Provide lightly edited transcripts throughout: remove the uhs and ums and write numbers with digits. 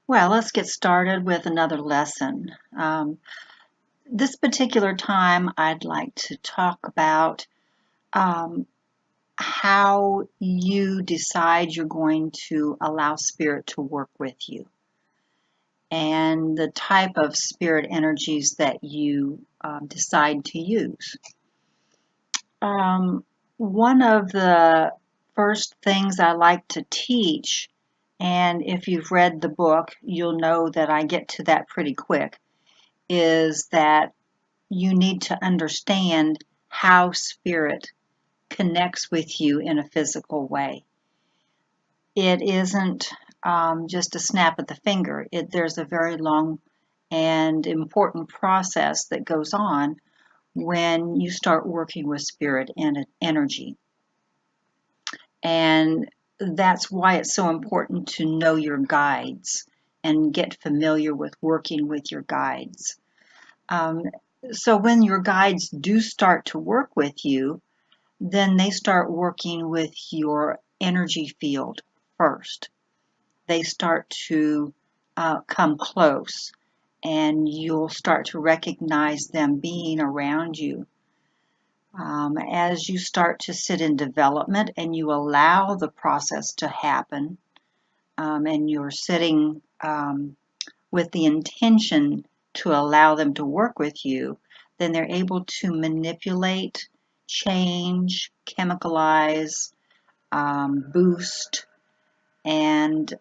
Well, let's get started with another lesson. This particular time, I'd like to talk about um, how you decide you're going to allow spirit to work with you and the type of spirit energies that you decide to use. Um, One of the first things I like to teach, and if you've read the book, you'll know that I get to that pretty quick, is that you need to understand how spirit connects with you in a physical way. It isn't just a snap of the finger. There's a very long and important process that goes on when you start working with spirit and energy. And that's why it's so important to know your guides and get familiar with working with your guides. Um, so when your guides do start to work with you, then they start working with your energy field first. They start to come close, and you'll start to recognize them being around you. As you start to sit in development and you allow the process to happen, and you're sitting with the intention to allow them to work with you, then they're able to manipulate, change, chemicalize, boost, and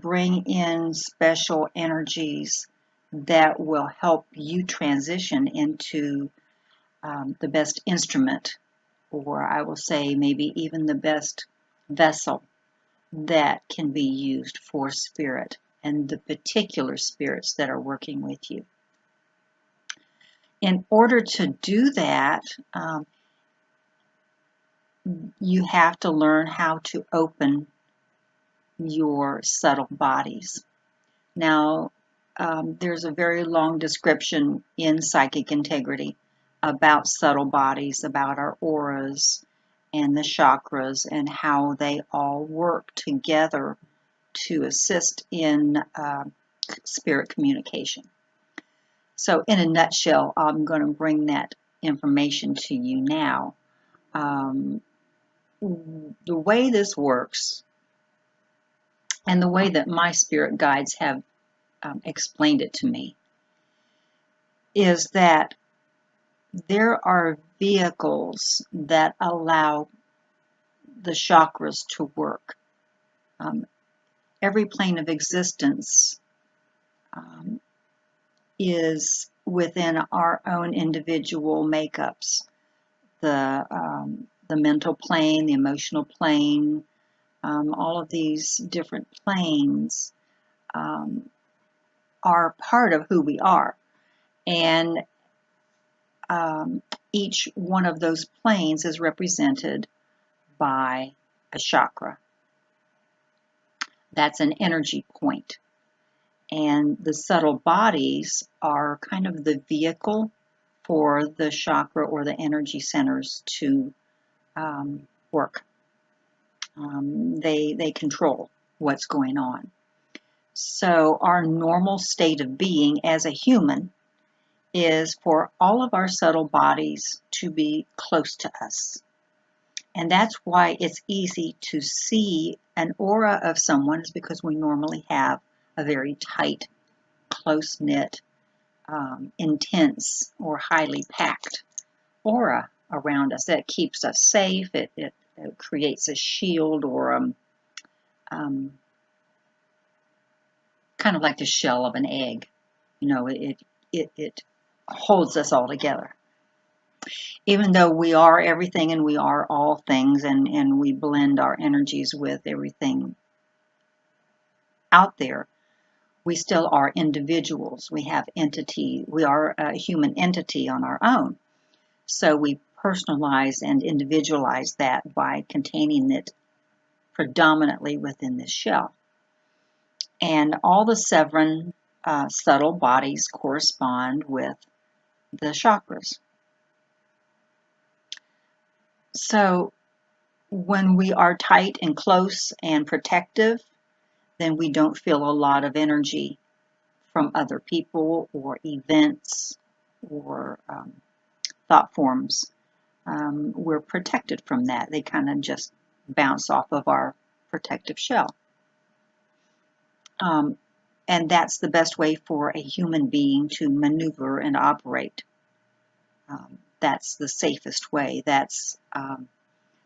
bring in special energies that will help you transition into the best instrument, or I will say maybe even the best vessel that can be used for spirit and the particular spirits that are working with you. In order to do that, you have to learn how to open your subtle bodies. Now, there's a very long description in Psychic Integrity about subtle bodies, about our auras and the chakras, and how they all work together to assist in spirit communication. So in a nutshell, I'm going to bring that information to you now. Um, the way this works and the way that my spirit guides have explained it to me is that there are vehicles that allow the chakras to work. Um, every plane of existence um, is within our own individual makeups. The mental plane, the emotional plane, all of these different planes um, are part of who we are. And each one of those planes is represented by a chakra. That's an energy point. And the subtle bodies are kind of the vehicle for the chakra or the energy centers to work. They control what's going on. So our normal state of being as a human is for all of our subtle bodies to be close to us. And that's why it's easy to see an aura of someone, is because we normally have a very tight, close-knit, intense, or highly packed aura around us that keeps us safe. It creates a shield, or kind of like the shell of an egg. You know, it holds us all together. Even though we are everything and we are all things, and we blend our energies with everything out there, we still are individuals. We have entity. We are a human entity on our own. So we personalize and individualize that by containing it predominantly within this shell. And all the seven subtle bodies correspond with the chakras. So when we are tight and close and protective, then we don't feel a lot of energy from other people or events or thought forms. We're protected from that. They kind of just bounce off of our protective shell. And that's the best way for a human being to maneuver and operate. That's the safest way. That's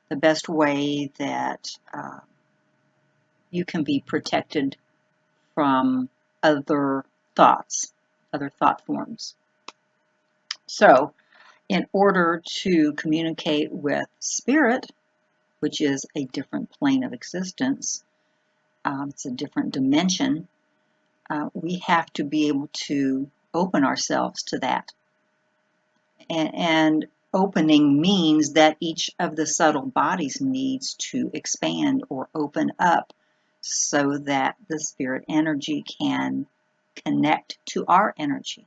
the best way that you can be protected from other thoughts, other thought forms. So, in order to communicate with spirit, which is a different plane of existence, it's a different dimension, we have to be able to open ourselves to that. And opening means that each of the subtle bodies needs to expand or open up so that the spirit energy can connect to our energy.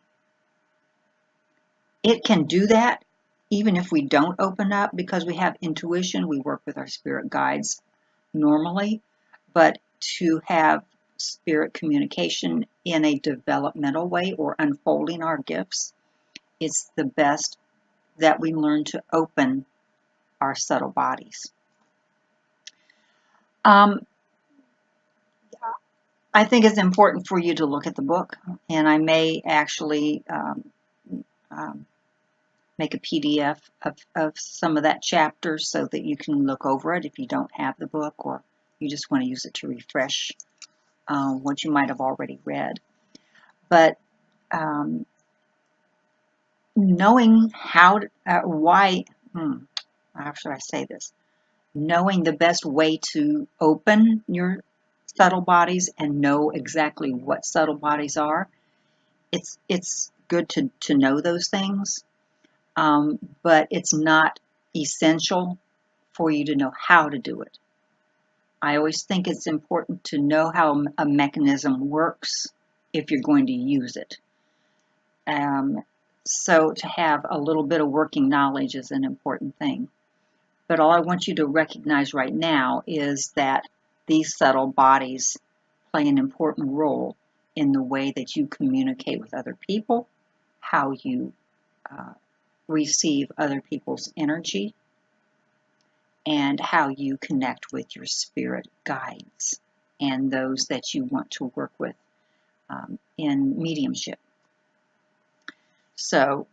It can do that even if we don't open up, because we have intuition. We work with our spirit guides normally, but to have spirit communication in a developmental way or unfolding our gifts, it's the best that we learn to open our subtle bodies. I think it's important for you to look at the book, and I may actually make a PDF of some of that chapter so that you can look over it if you don't have the book or you just want to use it to refresh what you might have already read. But knowing how to, how should I say this? Knowing the best way to open your subtle bodies and know exactly what subtle bodies are, it's good to know those things, but it's not essential for you to know how to do it. I always think it's important to know how a mechanism works if you're going to use it. So to have a little bit of working knowledge is an important thing. But all I want you to recognize right now is that these subtle bodies play an important role in the way that you communicate with other people, how you receive other people's energy, and how you connect with your spirit guides and those that you want to work with in mediumship. So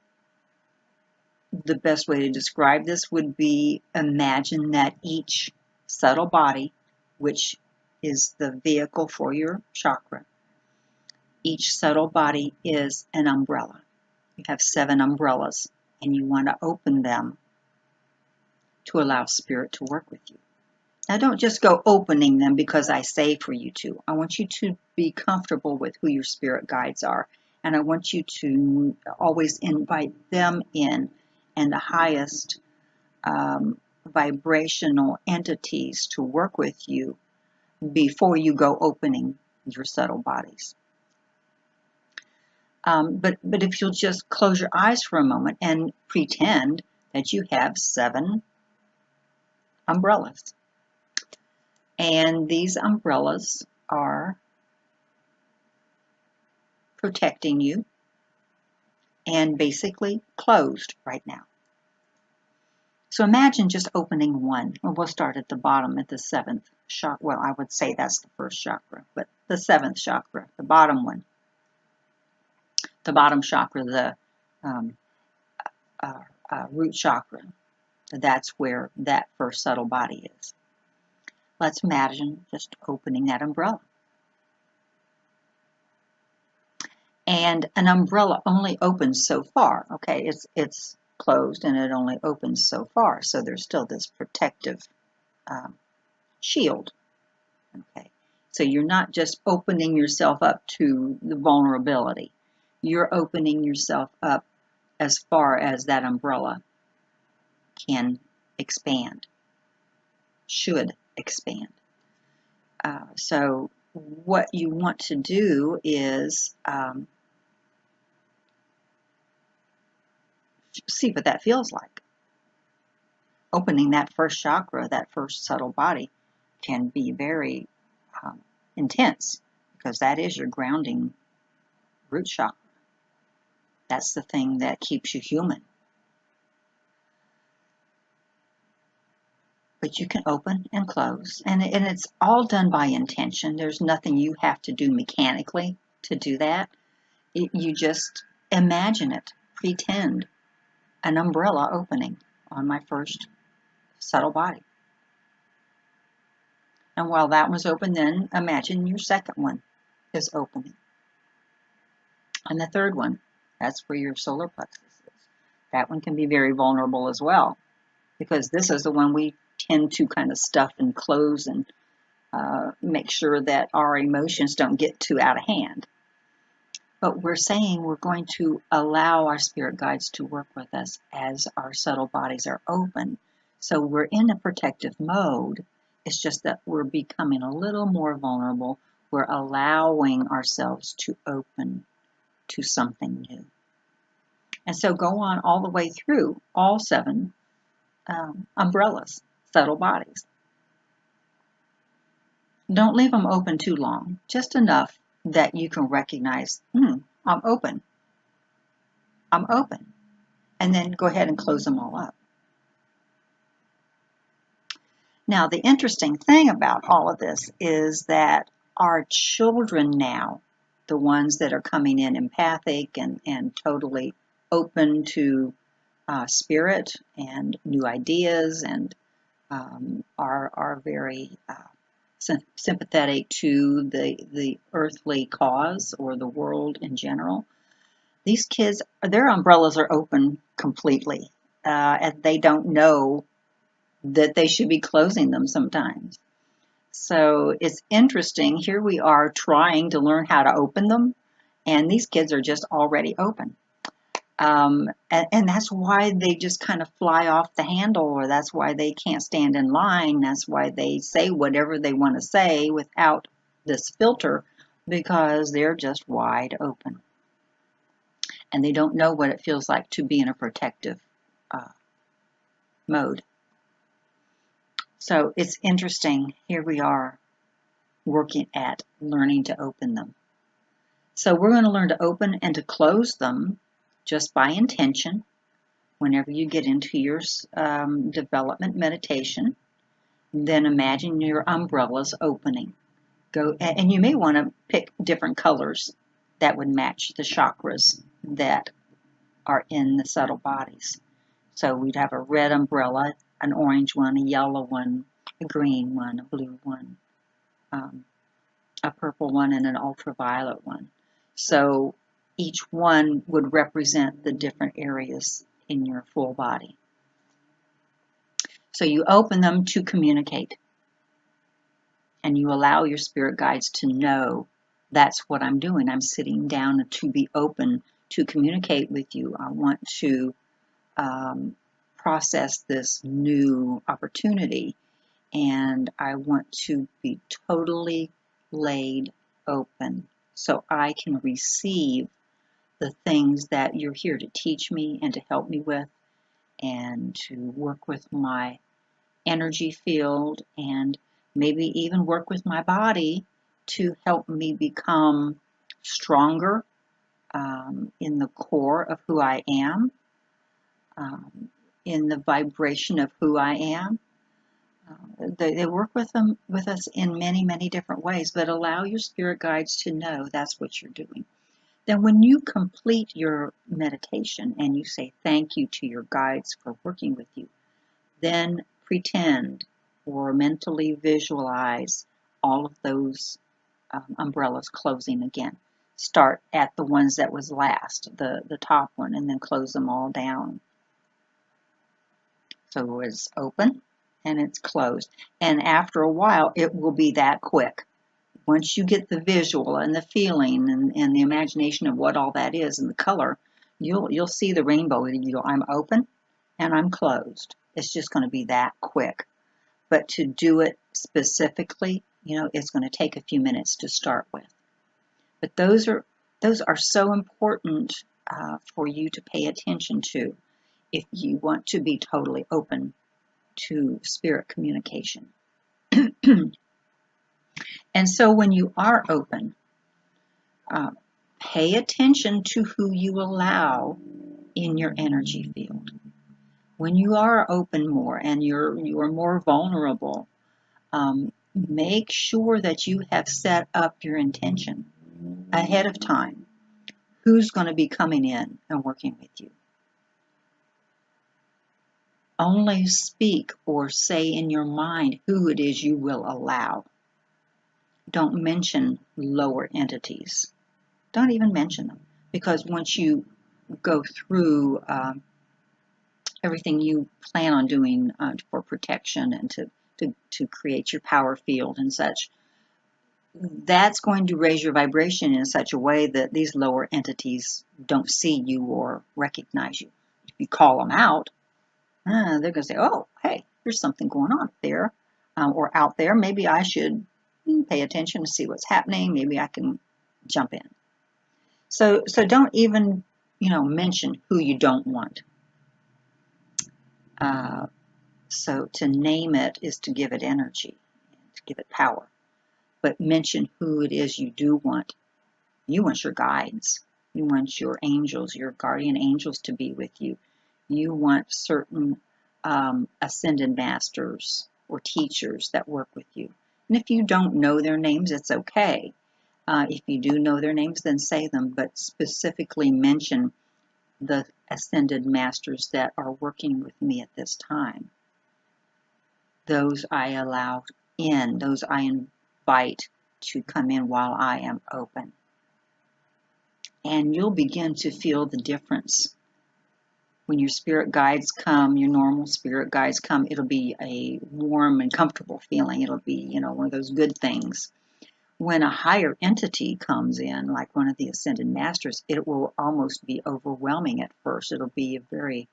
the best way to describe this would be, imagine that each subtle body, which is the vehicle for your chakra, each subtle body is an umbrella. You have 7 umbrellas, and you want to open them to allow spirit to work with you. Now, don't just go opening them because I say for you to. I want you to be comfortable with who your spirit guides are, and I want you to always invite them in and the highest vibrational entities to work with you before you go opening your subtle bodies. But if you'll just close your eyes for a moment and pretend that you have 7 umbrellas. And these umbrellas are protecting you and basically closed right now. So imagine just opening one. Well, we'll start at the bottom at the 7th chakra. Well, I would say that's the first chakra, but the 7th chakra, the bottom one. The bottom chakra, the root chakra. That's where that first subtle body is. Let's imagine just opening that umbrella. And an umbrella only opens so far. Okay, it's closed and it only opens so far. So there's still this protective shield. Okay, so you're not just opening yourself up to the vulnerability. You're opening yourself up as far as that umbrella can expand, should expand. So what you want to do is see what that feels like. Opening that first chakra, that first subtle body, can be very intense, because that is your grounding root chakra. That's the thing that keeps you human. But you can open and close, and it's all done by intention. There's nothing you have to do mechanically to do that. You just imagine it, pretend an umbrella opening on my first subtle body. And while that one's open, then imagine your second one is opening. And the third one, that's where your solar plexus is. That one can be very vulnerable as well, because this is the one we tend to kind of stuff and close and make sure that our emotions don't get too out of hand. But we're saying we're going to allow our spirit guides to work with us as our subtle bodies are open. So we're in a protective mode. It's just that we're becoming a little more vulnerable. We're allowing ourselves to open to something new. And so go on all the way through all 7 umbrellas, subtle bodies. Don't leave them open too long, just enough that you can recognize, I'm open. I'm open. And then go ahead and close them all up. Now, the interesting thing about all of this is that our children now, the ones that are coming in empathic and totally open to spirit and new ideas and are very sympathetic to the earthly cause or the world in general. These kids, their umbrellas are open completely, and they don't know that they should be closing them sometimes. So it's interesting. Here we are trying to learn how to open them, and these kids are just already open. And that's why they just kind of fly off the handle, or that's why they can't stand in line. That's why they say whatever they want to say without this filter, because they're just wide open. And they don't know what it feels like to be in a protective mode. So it's interesting. Here we are working at learning to open them. So we're going to learn to open and to close them just by intention. Whenever you get into your development meditation, then imagine your umbrellas opening. And you may want to pick different colors that would match the chakras that are in the subtle bodies. So we'd have a red umbrella, an orange one, a yellow one, a green one, a blue one, a purple one, and an ultraviolet one. So each one would represent the different areas in your full body. So you open them to communicate, and you allow your spirit guides to know that's what I'm doing. I'm sitting down to be open to communicate with you. I want to process this new opportunity, and I want to be totally laid open so I can receive the things that you're here to teach me and to help me with, and to work with my energy field, and maybe even work with my body to help me become stronger in the core of who I am, in the vibration of who I am. They work with us in many, many different ways, but allow your spirit guides to know that's what you're doing. Then when you complete your meditation and you say thank you to your guides for working with you, then pretend or mentally visualize all of those umbrellas closing again. Start at the ones that was last, the top one, and then close them all down. So it's open and it's closed. And after a while, it will be that quick. Once you get the visual and the feeling and the imagination of what all that is and the color, you'll see the rainbow. You go, I'm open and I'm closed. It's just going to be that quick. But to do it specifically, it's going to take a few minutes to start with. But those are so important for you to pay attention to if you want to be totally open to spirit communication. And so when you are open, uh, pay attention to who you allow in your energy field. When you are open more and you're more vulnerable, make sure that you have set up your intention ahead of time. Who's going to be coming in and working with you? Only speak or say in your mind who it is you will allow. Don't mention lower entities. Don't even mention them, because once you go through everything you plan on doing for protection and to create your power field and such, that's going to raise your vibration in such a way that these lower entities don't see you or recognize you. If you call them out, they're going to say, oh, hey, there's something going on there or out there. Maybe I should pay attention to see what's happening. Maybe I can jump in. So don't even, mention who you don't want. So to name it is to give it energy, to give it power. But mention who it is you do want. You want your guides. You want your angels, your guardian angels to be with you. You want certain ascended masters or teachers that work with you. And if you don't know their names, it's okay. If you do know their names, then say them, but specifically mention the ascended masters that are working with me at this time. Those I allow in, those I invite to come in while I am open. And you'll begin to feel the difference. When your spirit guides come, your normal spirit guides come, it'll be a warm and comfortable feeling. It'll be, one of those good things. When a higher entity comes in, like one of the ascended masters, it will almost be overwhelming at first. It'll be a very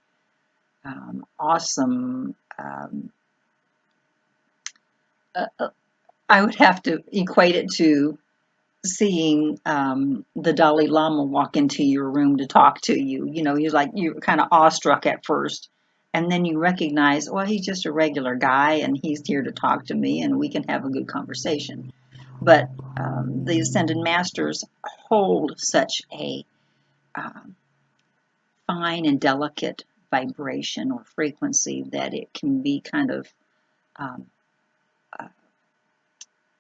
awesome. I would have to equate it to seeing the Dalai Lama walk into your room to talk to you. You're kind of awestruck at first, and then you recognize, well, he's just a regular guy, and he's here to talk to me, and we can have a good conversation. But the Ascended Masters hold such a fine and delicate vibration or frequency that it can be kind of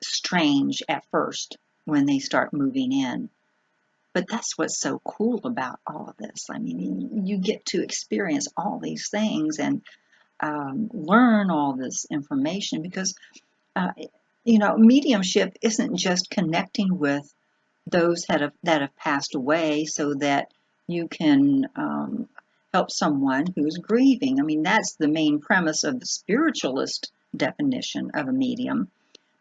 strange at first when they start moving in. But that's what's so cool about all of this. I mean, you get to experience all these things and learn all this information because, mediumship isn't just connecting with those that have passed away so that you can help someone who's grieving. I mean, that's the main premise of the spiritualist definition of a medium.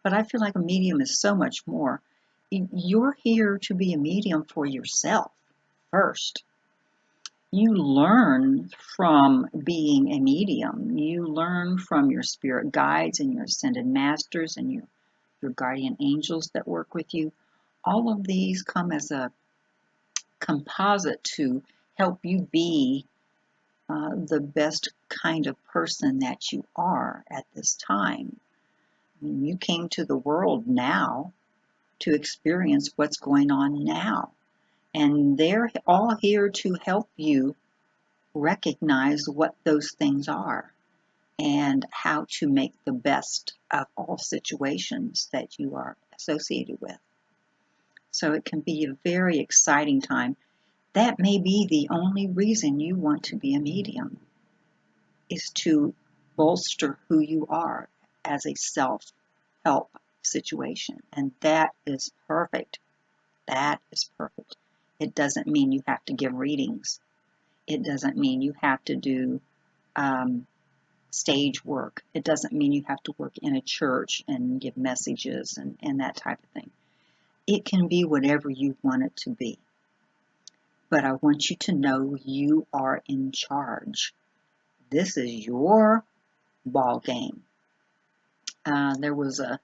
But I feel like a medium is so much more. You're here to be a medium for yourself first. You learn from being a medium. You learn from your spirit guides and your ascended masters and your guardian angels that work with you. All of these come as a composite to help you be the best kind of person that you are at this time. I mean, you came to the world now to experience what's going on now. And they're all here to help you recognize what those things are and how to make the best of all situations that you are associated with. So it can be a very exciting time. That may be the only reason you want to be a medium, is to bolster who you are as a self-help situation. And that is perfect. That is perfect. It doesn't mean you have to give readings. It doesn't mean you have to do stage work. It doesn't mean you have to work in a church and give messages and that type of thing. It can be whatever you want it to be. But I want you to know you are in charge. This is your ball game. There was a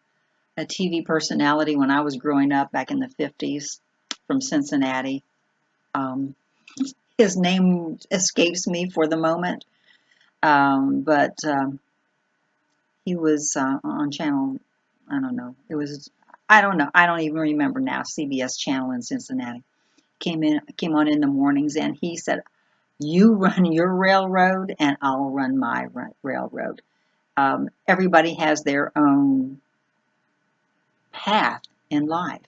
TV personality when I was growing up back in the 50s from Cincinnati. His name escapes me for the moment, but he was on channel, I don't know, it was I don't know. I don't even remember now. CBS channel in Cincinnati came on in the mornings, and he said, "You run your railroad, and I'll run my railroad." Everybody has their own path in life,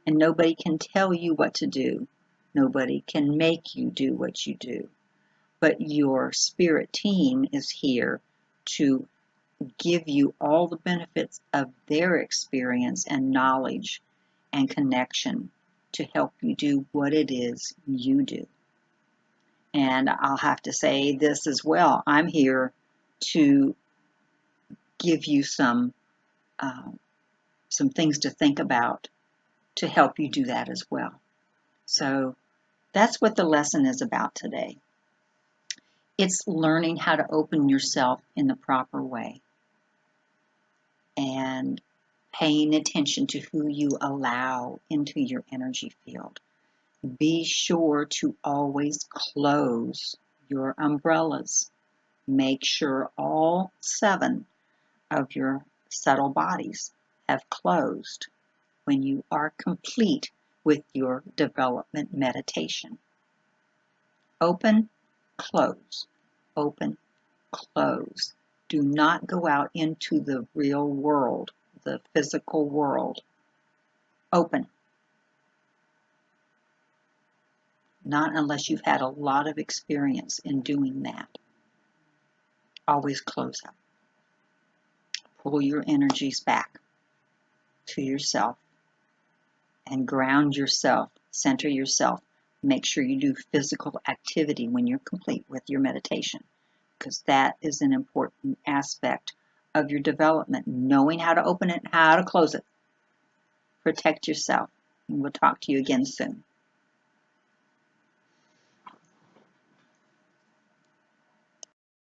and nobody can tell you what to do. Nobody can make you do what you do. But your spirit team is here to give you all the benefits of their experience and knowledge and connection to help you do what it is you do. And I'll have to say this as well. I'm here to give you some things to think about to help you do that as well. So that's what the lesson is about today. It's learning how to open yourself in the proper way and paying attention to who you allow into your energy field. Be sure to always close your umbrellas. Make sure all 7 of your subtle bodies have closed when you are complete with your development meditation. Open, close, open, close. Do not go out into the real world, the physical world. Open. Not unless you've had a lot of experience in doing that. Always close up. Pull your energies back to yourself and ground yourself, center yourself. Make sure you do physical activity when you're complete with your meditation, because that is an important aspect of your development, knowing how to open it and how to close it. Protect yourself. And we'll talk to you again soon.